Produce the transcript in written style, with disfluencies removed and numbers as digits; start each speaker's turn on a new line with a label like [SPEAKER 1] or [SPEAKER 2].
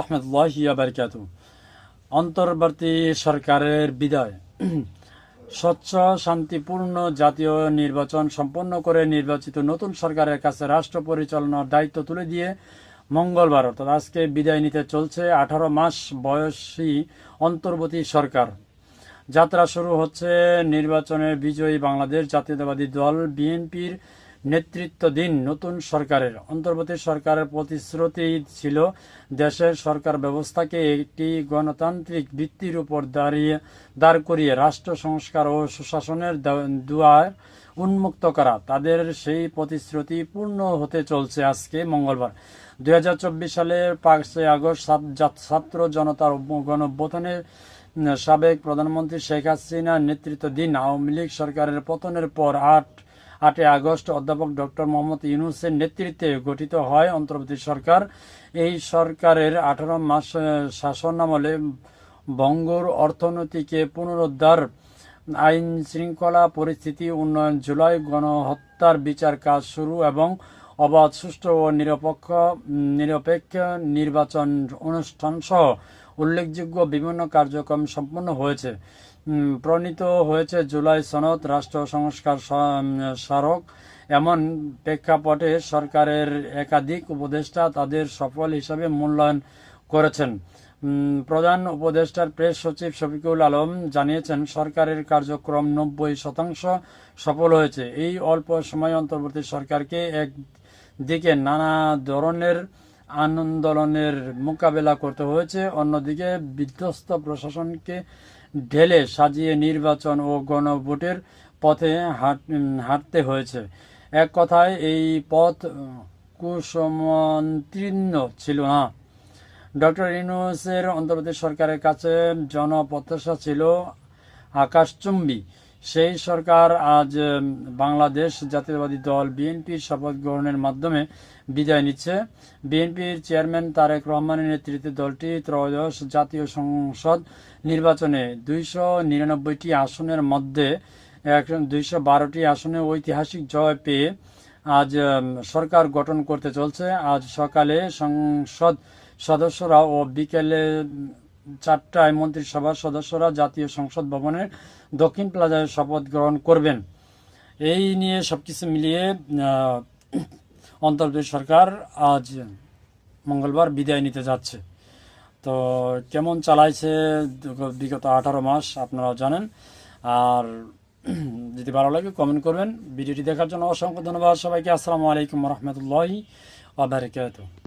[SPEAKER 1] রহমতুল্লাহি ওয়া বারাকাতুহু। অন্তর্বর্তী সরকারের বিদায়। স্বচ্ছ শান্তিপূর্ণ জাতীয় নির্বাচন সম্পন্ন করে নির্বাচিত নতুন সরকারের কাছে রাষ্ট্র পরিচালনার দায়িত্ব তুলে দিয়ে মঙ্গলবার অর্থাৎ আজকে বিদায় নিতে চলছে 18 মাস বয়সী অন্তর্বর্তী সরকার। যাত্রা শুরু হচ্ছে নির্বাচনে বিজয়ী বাংলাদেশ জাতীয়তাবাদী দল বিএনপির নেতৃত্বাধীন নতুন সরকারের। অন্তর্বর্তী সরকারের প্রতিশ্রুতি ছিল দেশের সরকার ব্যবস্থাকে একটি গণতান্ত্রিক ভিত্তির উপর দাঁড় করিয়ে রাষ্ট্র সংস্কার ও সুশাসনের দুয়ার উন্মুক্ত করা। তাদের সেই প্রতিশ্রুতি পূর্ণ হতে চলছে আজকে মঙ্গলবার। 2024 সালের 5 আগস্ট ছাত্র জনতার গণঅভ্যুত্থানে সাবেক প্রধানমন্ত্রী শেখ হাসিনার নেতৃত্বাধীন আওয়ামী লীগ সরকারের পতনের পর 8 আগস্ট অধ্যাপক ডক্টর মোহাম্মদ ইউনূসের নেতৃত্বে গঠিত হয় অন্তর্বর্তী সরকার। এই সরকারের 18 মাস শাসনামলে বঙ্গর অর্থনীতিকে পুনরুদ্ধার, আইন শৃঙ্খলা পরিস্থিতি উন্নয়ন, জুলাই গণহত্যার বিচার কাজ শুরু এবং অবাধ, সুষ্ঠু ও নিরপেক্ষ নির্বাচন অনুষ্ঠান সহ উল্লেখযোগ্য বিভিন্ন কার্যক্রম সম্পন্ন হয়েছে। প্রণীত হয়েছে জুলাই সনদ, রাষ্ট্র সংস্কার স্মারক। এমন প্রেক্ষাপটে সরকারের একাধিক উপদেষ্টা তাদের সফল হিসাবে মূল্যায়ন করেছেন। প্রধান উপদেষ্টার প্রেস সচিব শফিকুল আলম জানিয়েছেন, সরকারের কার্যক্রম 90% সফল হয়েছে। এই অল্প সময় অন্তর্বর্তী সরকারকে একদিকে নানা ধরনের আন্দোলনের মোকাবেলা করতে হয়েছে, অন্যদিকে বিধ্বস্ত প্রশাসনকে ঢেলে সাজিয়ে নির্বাচন ও গণভোটের পথে হাঁটতে হয়েছে। এক কথায় এই পথ কুসমন্তীর্ণ ছিল না। ডক্টর ইউনূসের অন্তর্বর্তী সরকারের কাছে জনপ্রত্যাশা ছিল আকাশচুম্বী। সেই সরকার আজ বাংলাদেশ জাতীয়তাবাদী দল বিএনপির শপথ গ্রহণের মাধ্যমে বিদায় নিচ্ছে। বিএনপির চেয়ারম্যান তারেক রহমানের নেতৃত্বে দলটি ত্রয়োদশ জাতীয় সংসদ নির্বাচনে 299টি আসনের মধ্যে 212টি আসনে ঐতিহাসিক জয় পেয়ে আজ সরকার গঠন করতে চলছে। আজ সকালে সংসদ সদস্যরা ও বিকেলে 4টায় মন্ত্রিসভার সদস্যরা জাতীয় সংসদ ভবনের দক্ষিণ প্লাজায় শপথ গ্রহণ করবেন। এই নিয়ে সবকিছু মিলিয়ে অন্তর্বর্তী সরকার আজ মঙ্গলবার বিদায় নিতে যাচ্ছে। তো কেমন চালাইছে বিগত 18 মাস আপনারাও জানেন। আর যদি ভালো লাগে কমেন্ট করবেন। ভিডিওটি দেখার জন্য অসংখ্য ধন্যবাদ সবাইকে। আসসালামু আলাইকুম রহমতুল্লাহি ওয়া বারাকাতুহু।